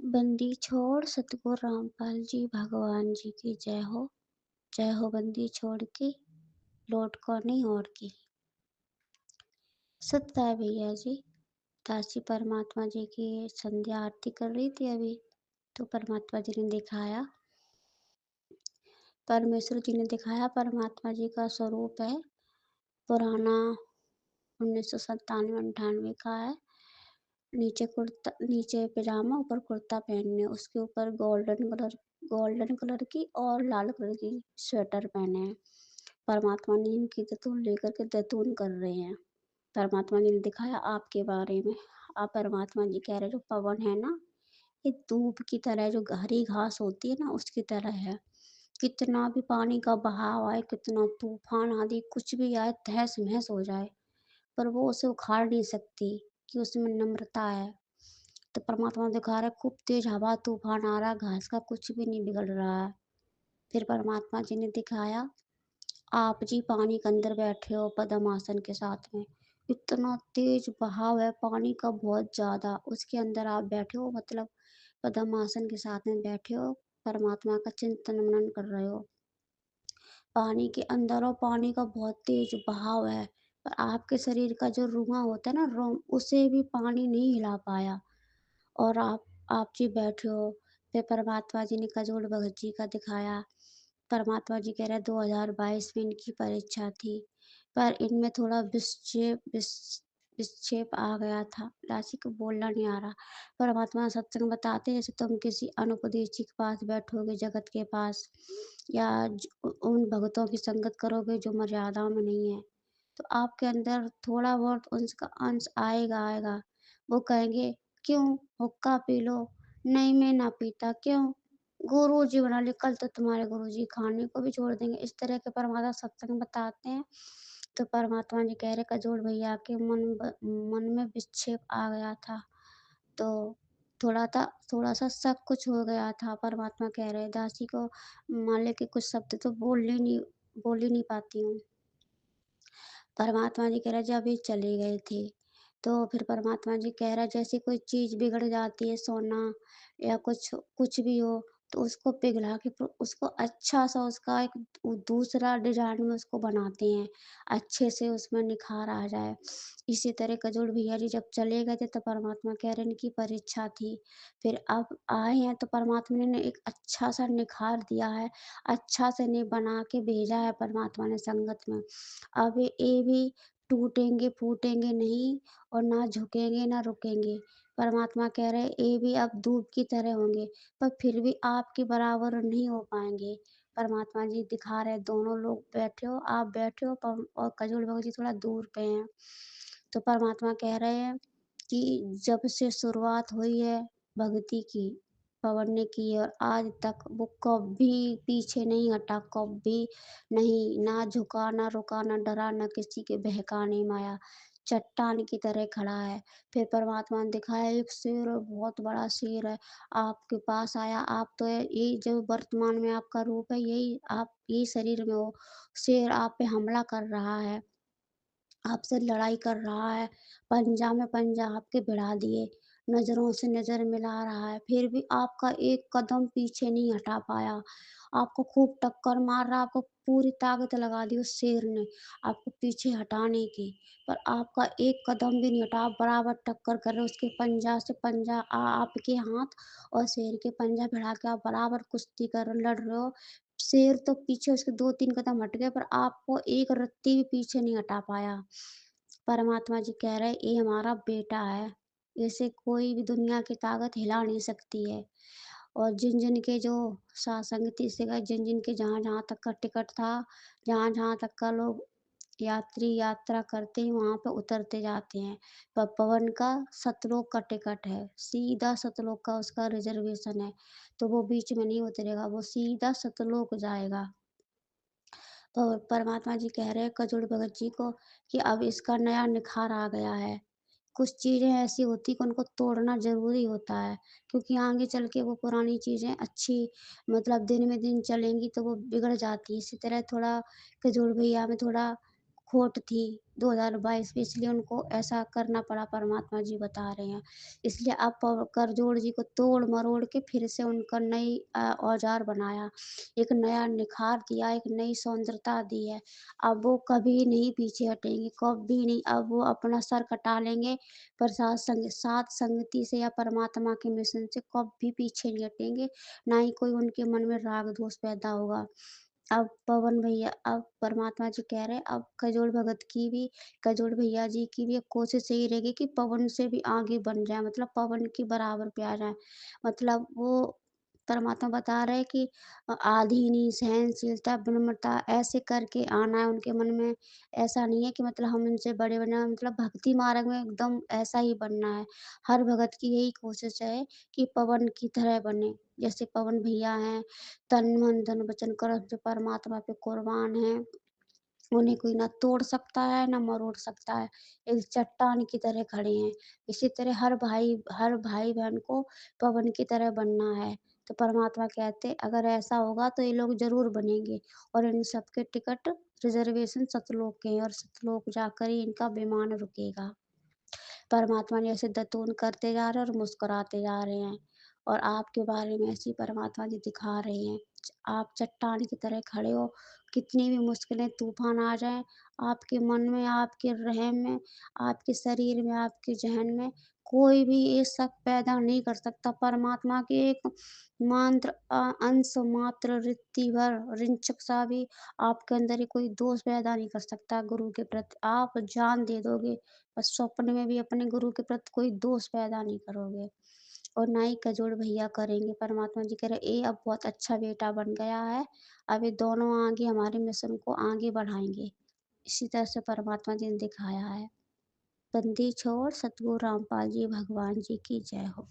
बंदी छोड़ सतगुरु रामपाल जी भगवान जी की जय हो बंदी छोड़ की लौट को नहीं ओढ़ की। सत्य है भैया जी। दासी परमात्मा जी की संध्या आरती कर रही थी अभी, तो परमात्मा जी ने दिखाया, परमेश्वर जी ने दिखाया परमात्मा जी का स्वरूप है पुराना 1997-98 का है। नीचे पजामा ऊपर कुर्ता पहने, उसके ऊपर गोल्डन कलर की और लाल कलर की स्वेटर पहने हैं। परमात्मा नीम की दतून लेकर के दतून कर रहे हैं। परमात्मा जी ने दिखाया आपके बारे में। आप परमात्मा जी कह रहे जो पवन है ना, ये धूप की तरह जो हरी घास होती है ना उसकी तरह है। कितना भी पानी का बहाव आए, कितना तूफान आदि कुछ भी आए, तहस महस हो जाए, पर वो उसे उखाड़ नहीं सकती, कि उसमें नम्रता है। तो परमात्मा दिखा रहा है खूब तेज हवा तूफान आ रहा है, घास का कुछ भी नहीं बिगड़ रहा है। फिर परमात्मा जी ने दिखाया आप जी पानी के अंदर बैठे हो पद्मासन के साथ में। इतना तेज बहाव है पानी का बहुत ज्यादा, उसके अंदर आप बैठे हो, मतलब पद्मासन के साथ में बैठे हो, परमात्मा का चिंतन मनन कर रहे हो पानी के अंदर, और पानी का बहुत तेज बहाव है। पर आपके शरीर का जो रुआ होता है ना, रोम, उसे भी पानी नहीं हिला पाया, और आप जी बैठे हो। फिर परमात्मा जी ने कजोल भगत जी का दिखाया। परमात्मा जी कह रहे 2022 में इनकी परीक्षा थी, पर इनमें थोड़ा विक्षेप आ गया था। राशि को बोलना नहीं आ रहा। परमात्मा सत्संग बताते हैं, जैसे तुम किसी अनुपदेशी के पास बैठोगे जगत के पास, या उन भगतों की संगत करोगे जो मर्यादा में नहीं है, तो आपके अंदर थोड़ा बहुत उनका अंश आएगा आएगा। वो कहेंगे क्यों, हुक्का पी लो। नहीं मैं ना पीता, क्यों, गुरुजी बना ले, कल तो तुम्हारे गुरुजी खाने को भी छोड़ देंगे। इस तरह के परमात्मा सत्संग बताते हैं। तो परमात्मा जी कह रहे कजोड़ भैया के मन में विक्षेप आ गया था, तो थोड़ा सा शक कुछ हो गया था। परमात्मा कह रहे दासी को मान ले के कुछ शब्द तो बोल ही नहीं पाती हूँ। परमात्मा जी कह रहे जब ये चले गए थे, तो फिर परमात्मा जी कह रहा जैसे कोई चीज़ बिगड़ जाती है, सोना या कुछ भी हो, तो उसको पिघला के उसको अच्छा सा उसका एक दूसरा डिजाइन में उसको बनाते हैं, अच्छे से उसमें निखार आ जाए। इसी तरह कजोड़ भैया जी जब चले गए थे तो परमात्मा कह रहे इनकी परीक्षा थी, फिर अब आए हैं तो परमात्मा ने एक अच्छा सा निखार दिया है, अच्छा से इन्हें बना के भेजा है परमात्मा ने संगत में। अब ये भी टूटेंगे फूटेंगे नहीं, और ना झुकेंगे ना रुकेंगे। परमात्मा कह रहे ये भी अब धूप की तरह होंगे, पर फिर भी आपके बराबर नहीं हो पाएंगे। परमात्मा जी दिखा रहे दोनों लोग बैठे हो, आप बैठे हो और कजोल भगत जी थोड़ा दूर पे हैं। तो परमात्मा कह रहे हैं कि जब से शुरुआत हुई है भक्ति की, पवन ने की है, और आज तक वो कभी पीछे नहीं हटा, कभी नहीं, ना झुका ना रुका ना डरा ना किसी के बहकाने में आया, चट्टान की तरह खड़ा है। फिर परमात्मा ने दिखाया एक शेर है, बहुत बड़ा शेर है, आपके पास आया। आप तो ये जो वर्तमान में आपका रूप है, यही आप यही शरीर में हो। शेर आप पे हमला कर रहा है, आपसे लड़ाई कर रहा है, पंजा में पंजा आपके भिड़ा दिए, नज़रों से नज़र मिला रहा है, फिर भी आपका एक कदम पीछे नहीं हटा पाया। आपको खूब टक्कर मार रहा है, आपको पूरी ताकत लगा दी उस शेर ने, आपको पीछे हटाने की, पर आपका एक कदम भी नहीं हटा, आप बराबर टक्कर कर रहे हो उसके पंजा से पंजा आपके हाथ और शेर के पंजा भिड़ा के आप बराबर कुश्ती लड़ रहे हो। शेर तो पीछे उसके 2-3 कदम हट गए, पर आपको एक रत्ती भी पीछे नहीं हटा पाया। परमात्मा जी कह रहे ये हमारा बेटा है, इसे कोई भी दुनिया की ताकत हिला नहीं सकती है। और जिन-जिन के जो संगति से गए, जिन-जिन के जहाँ-जहाँ तक का टिकट था, जहाँ-जहाँ तक का लोग यात्री यात्रा करते हैं, वहाँ पे उतरते जाते हैं। पवन का सतलोक का टिकट है, सीधा सतलोक का उसका रिज़र्वेशन है, तो वो बीच में नहीं उतरेगा, वो सीधा सतलोक जाएगा। तो परमात्मा जी कह रहे हैं कजोड़ भगत जी को कि अब इसका नया निखार आ गया है। कुछ चीज़ें ऐसी होती कि उनको तोड़ना ज़रूरी होता है, क्योंकि आगे चल के वो पुरानी चीज़ें अच्छी, मतलब दिन में दिन चलेंगी तो वो बिगड़ जाती है। इसी तरह थोड़ा कजोड़ भैया में थोड़ा खोट थी 2022 में, इसलिए उनको ऐसा करना पड़ा, परमात्मा जी बता रहे हैं। इसलिए अब करजोड़ जी को तोड़-मरोड़ के फिर से उनका नई औज़ार बनाया, एक नया निखार दिया, एक नई सौंदर्यता दी है। अब वो कभी नहीं पीछे हटेंगे, कभी नहीं, अब वो अपना सर कटा लेंगे, पर साथ संगति से या परमात्मा के मिशन से कभी पीछे नहीं हटेंगे, ना ही कोई उनके मन में राग दोष पैदा होगा। अब पवन भैया, अब परमात्मा जी कह रहे हैं, अब कजोड़ भैया जी की भी अब कोशिश यही रहेगी कि पवन से भी आगे बन जाएँ, मतलब पवन के बराबर पे आ जाएँ। मतलब वो परमात्मा बता रहे हैं कि आधीनी, सहनशीलता, विनम्रता ऐसे करके आना है उनके मन में। ऐसा नहीं है कि मतलब हम इनसे बड़े बने, मतलब भक्ति मार्ग में एकदम ऐसा ही बनना है। हर भगत की यही कोशिश है कि पवन की तरह बने। जैसे पवन भैया हैं, तन, मन, धन, वचन, कर्म से परमात्मा पे कुर्बान हैं। उन्हें कोई ना तोड़ सकता है, ना मरोड़ सकता है। एक चट्टान की तरह खड़े हैं। इसी तरह हर भाई-बहन को पवन की तरह बनना है। तो परमात्मा कहते हैं, अगर ऐसा होगा तो ये लोग ज़रूर बनेंगे, और इन सबके टिकट रिज़र्वेशन सतलोक के हैं, और सतलोक जाकर ही इनका विमान रुकेगा। परमात्मा ने ऐसे दतून करते जा रहे हैं और मुस्कुराते जा रहे हैं, और आपके बारे में ऐसे ही परमात्मा जी दिखा रहे हैं। आप चट्टान की तरह खड़े हो, कितनी भी मुश्किलें तूफान आ जाएं, आपके मन में, आपके रहम में, आपके शरीर में, आपके जहन में कोई भी ये शक पैदा नहीं कर सकता। परमात्मा के एक मंत्र अंश मात्र रित्ती भर रिंचक सा भी आपके अंदर ये कोई दोष पैदा नहीं कर सकता गुरु के प्रति। आप जान दे दोगे, बस स्वप्न में भी अपने गुरु के प्रति कोई दोष पैदा नहीं करोगे, और ना ही कजोड़ भैया करेंगे। परमात्मा जी कह रहे, ये अब बहुत अच्छा बेटा बन गया है, अब ये दोनों आगे हमारे मिशन को आगे बढ़ाएंगे। इसी तरह से परमात्मा जी ने दिखाया है। बंदी छोड़ सतगुरु रामपाल जी भगवान जी की जय हो।